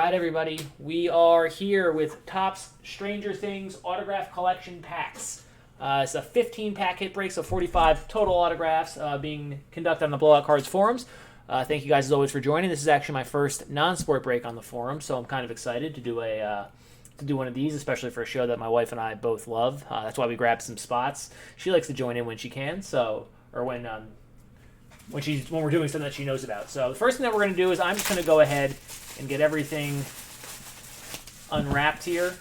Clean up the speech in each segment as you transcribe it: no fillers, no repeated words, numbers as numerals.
Alright everybody, we are here with Topps Stranger Things autograph collection packs. It's a 15-pack hit break, so 45 total autographs being conducted on the Blowout Cards forums. Thank you guys as always for joining. This is actually my first non-sport break on the forum, so I'm kind of excited to do one of these, especially for a show that my wife and I both love. That's why we grabbed some spots. She likes to join in when she can, or when we're doing something that she knows about. So the first thing that we're going to do is I'm just going to go ahead and get everything unwrapped here,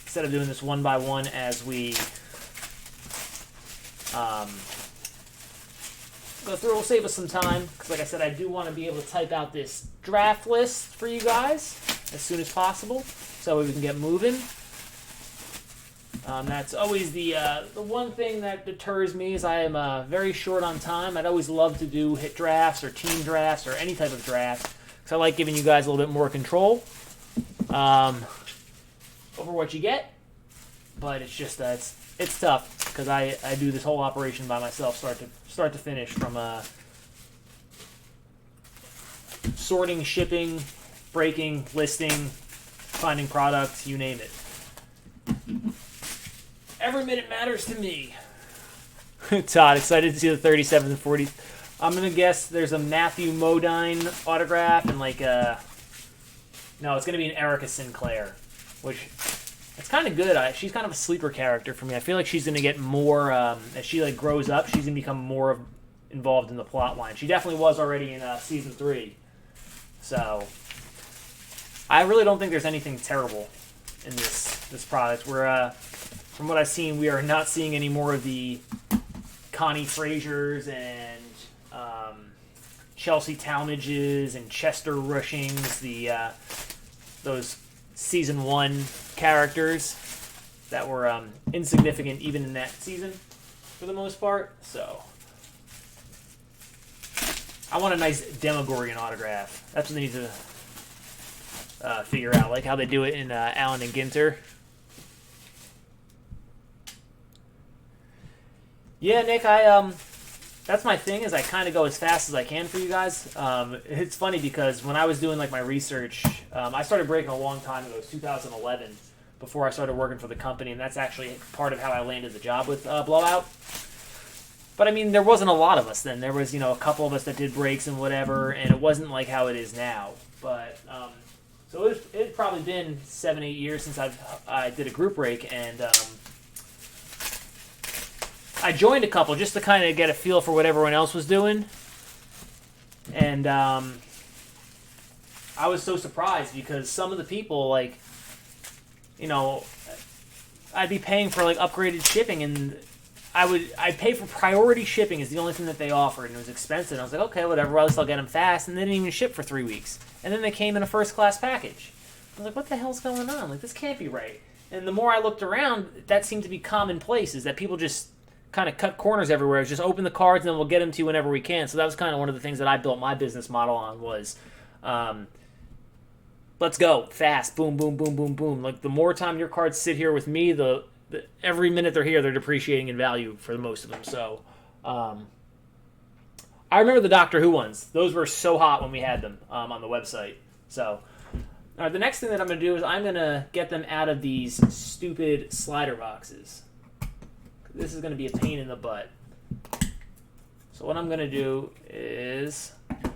instead of doing this one by one as we go through. It'll save us some time, because like I said, I do want to be able to type out this draft list for you guys as soon as possible, so we can get moving. That's always the one thing that deters me, is I am very short on time. I'd always love to do hit drafts or team drafts or any type of draft, because I like giving you guys a little bit more control over what you get. But it's just it's tough, because I do this whole operation by myself, start to finish, from sorting, shipping, breaking, listing, finding products, you name it. Every minute matters to me. Todd, excited to see the 37th and 40th. I'm going to guess there's a Matthew Modine autograph and no, it's going to be an Erica Sinclair, which it's kind of good. She's kind of a sleeper character for me. I feel like she's going to get more, as she grows up, she's going to become more involved in the plot line. She definitely was already in season 3. So I really don't think there's anything terrible in this product. From what I've seen, we are not seeing any more of the Connie Frazier's and Chelsea Talmadges and Chester Rushings, those season 1 characters that were insignificant even in that season for the most part. So I want a nice Demogorgon autograph. That's what they need to figure out, like how they do it in Allen and Ginter. Yeah, Nick, that's my thing, is I kind of go as fast as I can for you guys. It's funny because when I was doing my research, I started breaking a long time ago. It was 2011, before I started working for the company, and that's actually part of how I landed the job with Blowout. But I mean, there wasn't a lot of us then. There was, a couple of us that did breaks and whatever, and it wasn't like how it is now. But so it's probably been 7-8 years since I did a group break, and I joined a couple just to kind of get a feel for what everyone else was doing. And I was so surprised, because some of the people, I'd be paying for upgraded shipping, and I'd pay for priority shipping is the only thing that they offered, and it was expensive. And I was like, okay, whatever, well, at least I'll get them fast. And they didn't even ship for 3 weeks. And then they came in a first-class package. I was like, what the hell's going on? This can't be right. And the more I looked around, that seemed to be commonplace, is that people just kind of cut corners everywhere. Just open the cards and then we'll get them to you whenever we can. So that was kind of one of the things that I built my business model on, was let's go fast, boom, boom, boom, boom, boom. The more time your cards sit here with me, the every minute they're here, they're depreciating in value for most of them. So I remember the Doctor Who ones. Those were so hot when we had them on the website. So the next thing that I'm going to do is I'm going to get them out of these stupid slider boxes. This is going to be a pain in the butt. So what I'm going to do is, I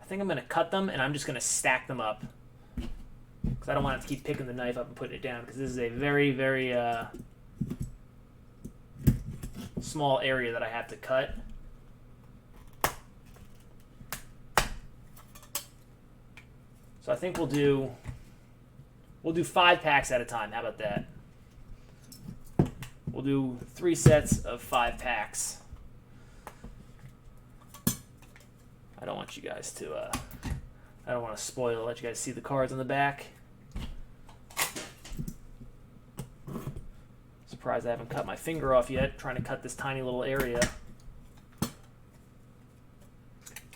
think I'm going to cut them, and I'm just going to stack them up, because I don't want to keep picking the knife up and putting it down, because this is a very, very small area that I have to cut. So I think we'll do 5 packs at a time. How about that? We'll do 3 sets of 5 packs. I don't want you guys to, I don't want to spoil, let you guys see the cards on the back. Surprised I haven't cut my finger off yet, trying to cut this tiny little area.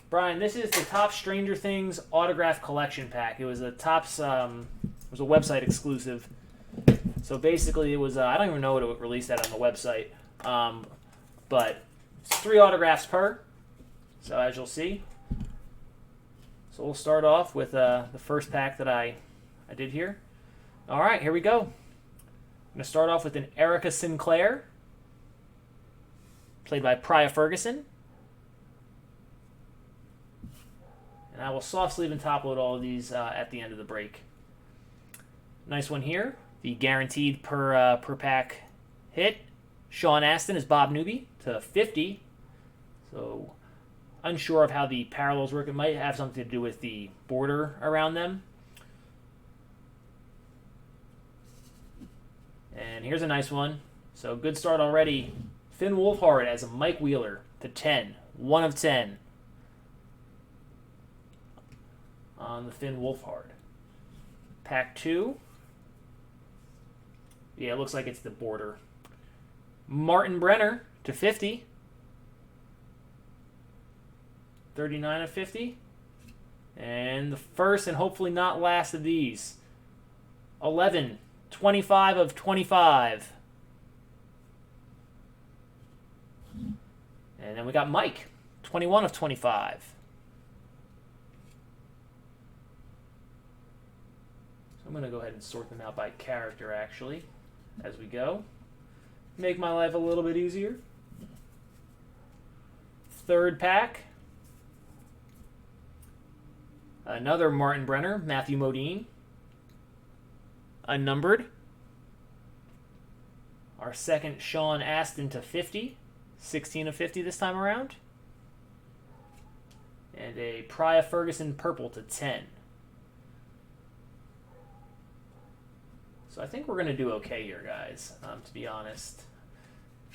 Brian, this is the Topps Stranger Things autograph collection pack. It was a Topps, it was a website exclusive. So basically, it was, I don't even know what it released at on the website, but it's 3 autographs per. So as you'll see, So we'll start off with the first pack that I did here. All right, here we go. I'm going to start off with an Erica Sinclair, played by Priya Ferguson. And I will soft sleeve and top load all of these at the end of the break. Nice one here. The guaranteed per pack hit. Sean Astin is Bob Newby to 50. So unsure of how the parallels work. It might have something to do with the border around them. And here's a nice one. So good start already. Finn Wolfhard as a Mike Wheeler to 10. 1 of 10 on the Finn Wolfhard. Pack 2. Yeah, it looks like it's the border. Martin Brenner to 50. 39 of 50. And the first and hopefully not last of these. 11. 25 of 25. And then we got Mike. 21 of 25. So I'm going to go ahead and sort them out by character, actually, as we go. Make my life a little bit easier. Third pack. Another Martin Brenner, Matthew Modine. Unnumbered. Our second Sean Astin to 50. 16 of 50 this time around. And a Priya Ferguson purple to 10. So I think we're going to do okay here, guys, to be honest.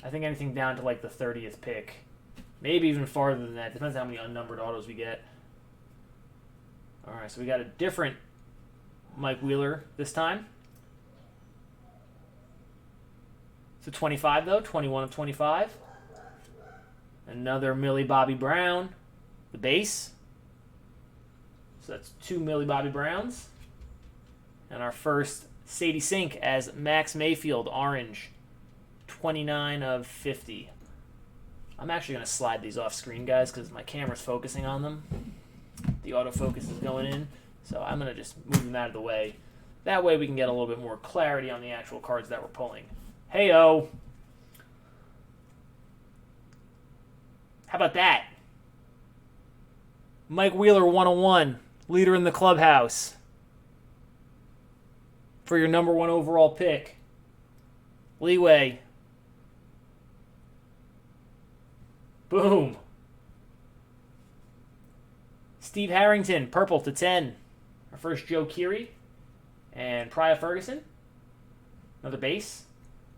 I think anything down to like the 30th pick. Maybe even farther than that. Depends on how many unnumbered autos we get. All right, so we got a different Mike Wheeler this time. So 25, though. 21 of 25. Another Millie Bobby Brown, the base. So that's 2 Millie Bobby Browns. And our first Sadie Sink as Max Mayfield, orange. 29 of 50. I'm actually going to slide these off screen, guys, because my camera's focusing on them. The autofocus is going in, so I'm going to just move them out of the way. That way we can get a little bit more clarity on the actual cards that we're pulling. Hey-o! How about that? Mike Wheeler 101, leader in the clubhouse. For your number 1 overall pick. Leeway. Boom. Steve Harrington, purple to 10. Our first Joe Keery. And Priya Ferguson. Another base.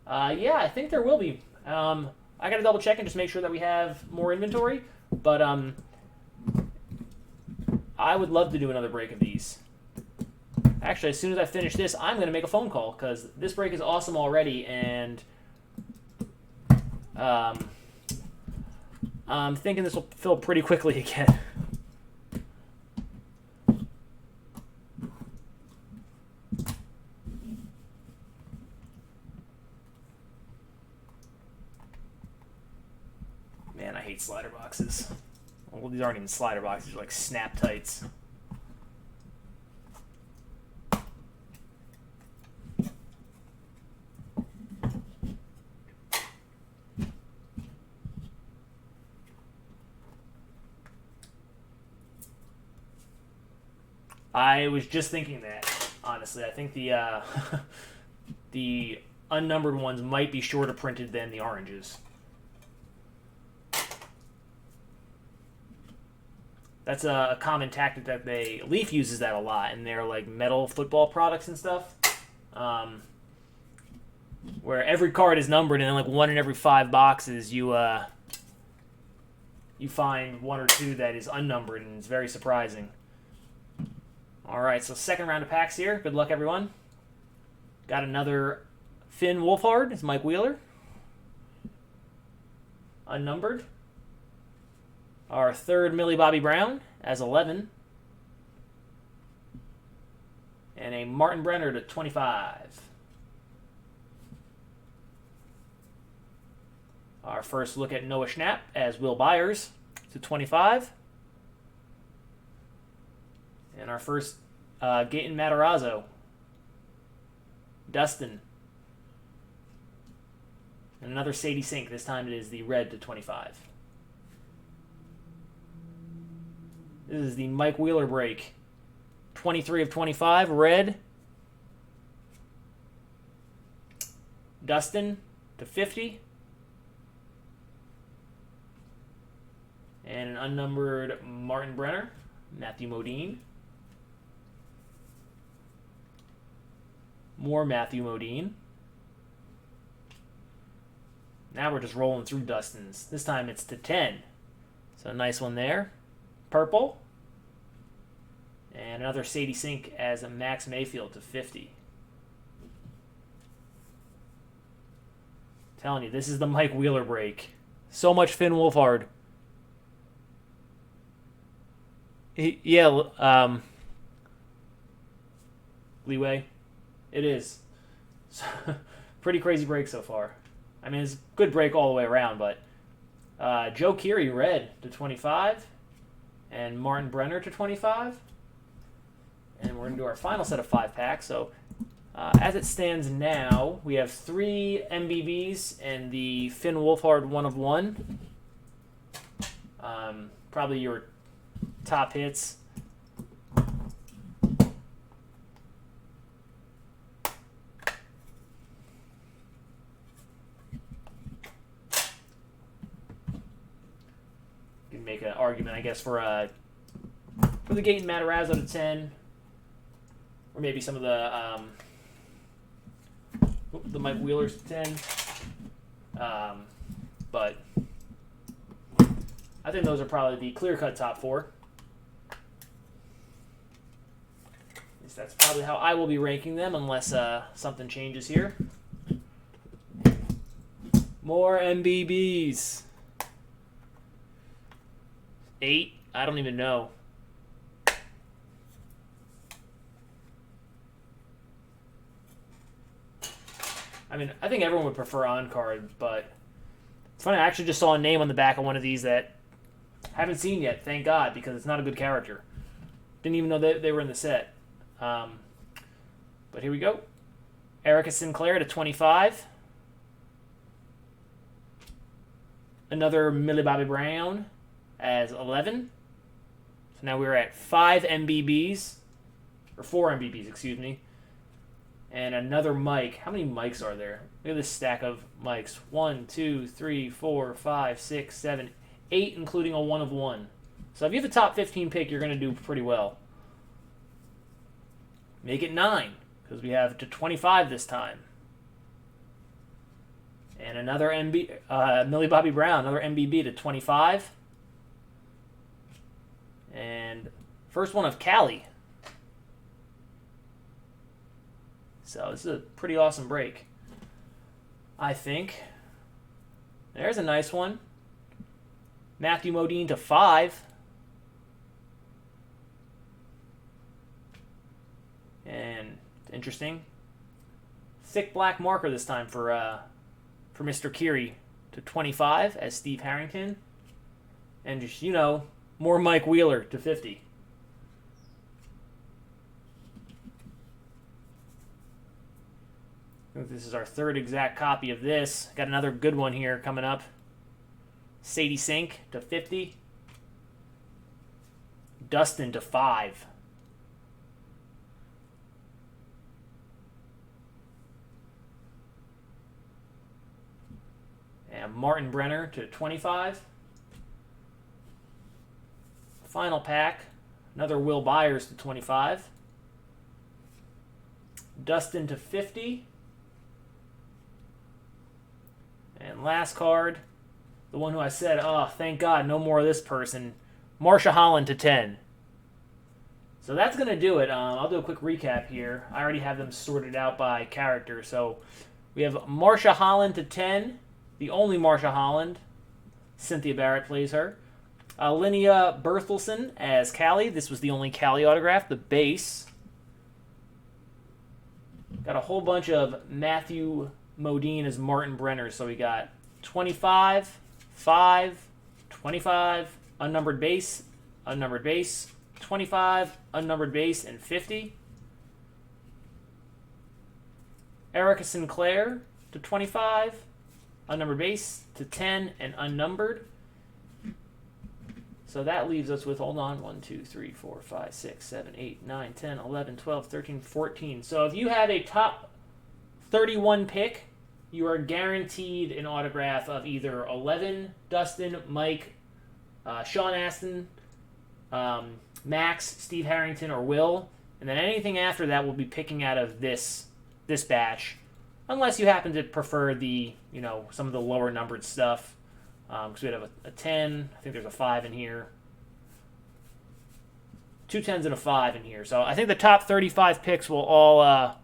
Yeah, I think there will be. I got to double check and just make sure that we have more inventory. But I would love to do another break of these. Actually, as soon as I finish this, I'm going to make a phone call because this break is awesome already. And I'm thinking this will fill pretty quickly again. Man, I hate slider boxes. Well, these aren't even slider boxes. They're like snap tights. I was just thinking that, honestly. I think the the unnumbered ones might be shorter printed than the oranges. That's a common tactic that Leaf uses that a lot in their like metal football products and stuff. Where every card is numbered and then like 1 in every 5 boxes you find 1 or 2 that is unnumbered, and it's very surprising. Alright, so second round of packs here. Good luck, everyone. Got another Finn Wolfhard. It's Mike Wheeler. Unnumbered. Our third Millie Bobby Brown as 11. And a Martin Brenner to 25. Our first look at Noah Schnapp as Will Byers to 25. And our first Gaten Matarazzo. Dustin. And another Sadie Sink. This time it is the red to 25. This is the Mike Wheeler break. 23 of 25, red. Dustin to 50. And an unnumbered Martin Brenner, Matthew Modine. More Matthew Modine. Now we're just rolling through Dustins. This time it's to 10. So a nice one there. Purple. And another Sadie Sink as a Max Mayfield to 50. Telling you, this is the Mike Wheeler break. So much Finn Wolfhard. Leeway. It is. Pretty crazy break so far. I mean, it's a good break all the way around, but Joe Keery, red to 25, and Martin Brenner to 25. And we're going to do our final set of 5-packs. So as it stands now, we have 3 MBBs and the Finn Wolfhard 1 of 1. Probably your top hits. You can make an argument, I guess, for the Gaten Matarazzo to 10, or maybe some of the Mike Wheelers to 10. But I think those are probably the clear-cut top 4. At least that's probably how I will be ranking them, unless something changes here. More MBBs. 8? I don't even know. I mean, I think everyone would prefer on-card, but it's funny, I actually just saw a name on the back of one of these that I haven't seen yet, thank God, because it's not a good character. Didn't even know that they were in the set. But here we go. Erica Sinclair to 25. Another Millie Bobby Brown as 11. So now we're at 5 MBBs, or 4 MBBs, excuse me. And another Mike. How many Mikes are there? Look at this stack of Mikes. 1, 2, 3, 4, 5, 6, 7, 8, including a 1 of 1. So if you have a top 15 pick, you're going to do pretty well. Make it 9, because we have to 25 this time. And another Millie Bobby Brown, another MBB to 25. And first one of Callie. So this is a pretty awesome break, I think. There's a nice one. Matthew Modine to 5. And interesting. Thick black marker this time for Mr. Keery to 25 as Steve Harrington. And just, you know, more Mike Wheeler to 50. I think this is our 3rd exact copy of this. Got another good one here coming up. Sadie Sink to 50. Dustin to 5. And Martin Brenner to 25. Final pack. Another Will Byers to 25. Dustin to 50. And last card, the one who I said, oh, thank God, no more of this person, Marsha Holland to 10. So that's going to do it. I'll do a quick recap here. I already have them sorted out by character. So we have Marsha Holland to 10, the only Marsha Holland. Cynthia Barrett plays her. Linnea Berthelsen as Callie. This was the only Callie autograph, the base. Got a whole bunch of Matthew Modine as Martin Brenner. So we got 25, 5, 25, unnumbered base, 25, unnumbered base, and 50. Erica Sinclair to 25, unnumbered base to 10, and unnumbered. So that leaves us with, hold on, 1, 2, 3, 4, 5, 6, 7, 8, 9, 10, 11, 12, 13, 14. So if you have a top 31 pick, you are guaranteed an autograph of either 11, Dustin, Mike, Sean Astin, Max, Steve Harrington, or Will. And then anything after that will be picking out of this batch. Unless you happen to prefer the, some of the lower numbered stuff. Because we have a 10, I think there's a 5 in here. 2 10s and a 5 in here. So I think the top 35 picks will all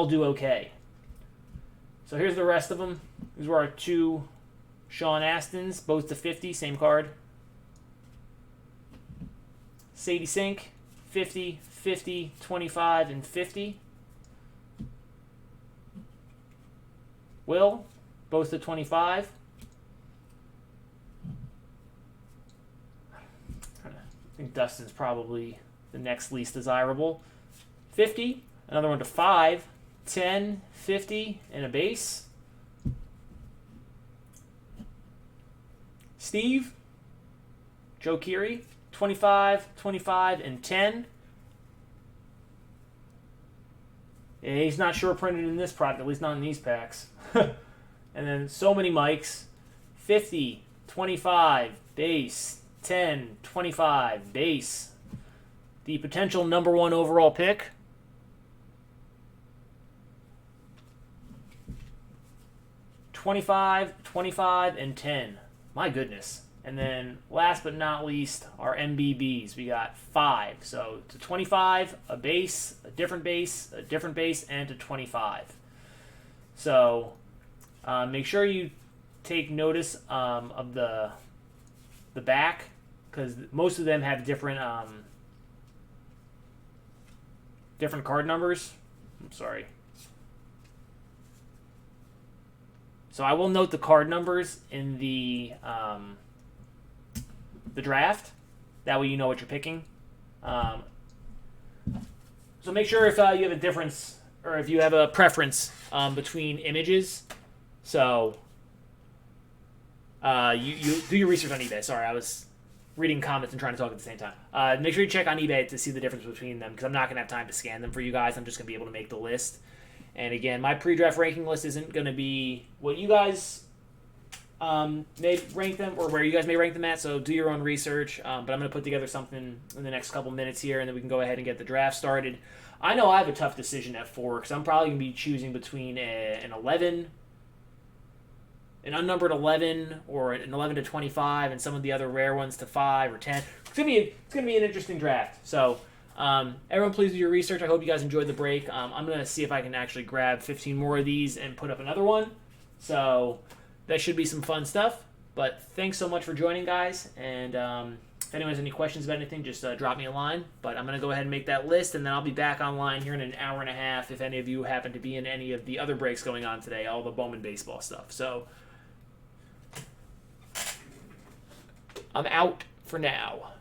do okay. So here's the rest of them. These were our 2 Sean Astins, both to 50, same card. Sadie Sink, 50, 50, 25, and 50. Will, both to 25. I think Dustin's probably the next least desirable. 50, another one to 5, 10, 50, and a base. Steve, Joe Keery, 25, 25, and 10. Yeah, he's not sure printed in this product, at least not in these packs. And then so many Mikes. 50, 25, base, 10, 25, base. The potential number 1 overall pick. $25, 25, and 10. My goodness. And then last but not least, our MBBs. We got 5. So to 25, a base, a different base, a different base, and to 25. So make sure you take notice of the back, because most of them have different card numbers. I'm sorry. So I will note the card numbers in the draft. That way you know what you're picking. So make sure if you have a difference, or if you have a preference between images. So you do your research on eBay. Sorry, I was reading comments and trying to talk at the same time. Make sure you check on eBay to see the difference between them, because I'm not going to have time to scan them for you guys. I'm just going to be able to make the list. And again, my pre-draft ranking list isn't going to be what you guys may rank them, or where you guys may rank them at, so do your own research. But I'm going to put together something in the next couple minutes here, and then we can go ahead and get the draft started. I know I have a tough decision at 4, because I'm probably going to be choosing between an 11, an unnumbered 11, or an 11 to 25, and some of the other rare ones to 5 or 10. It's gonna be an interesting draft. So everyone, please do your research. I hope you guys enjoyed the break. I'm gonna see if I can actually grab 15 more of these and put up another one. So that should be some fun stuff. But thanks so much for joining, guys. And if anyone has any questions about anything, just drop me a line. But I'm gonna go ahead and make that list, and then I'll be back online here in an hour and a half if any of you happen to be in any of the other breaks going on today, all the Bowman baseball stuff. So I'm out for now.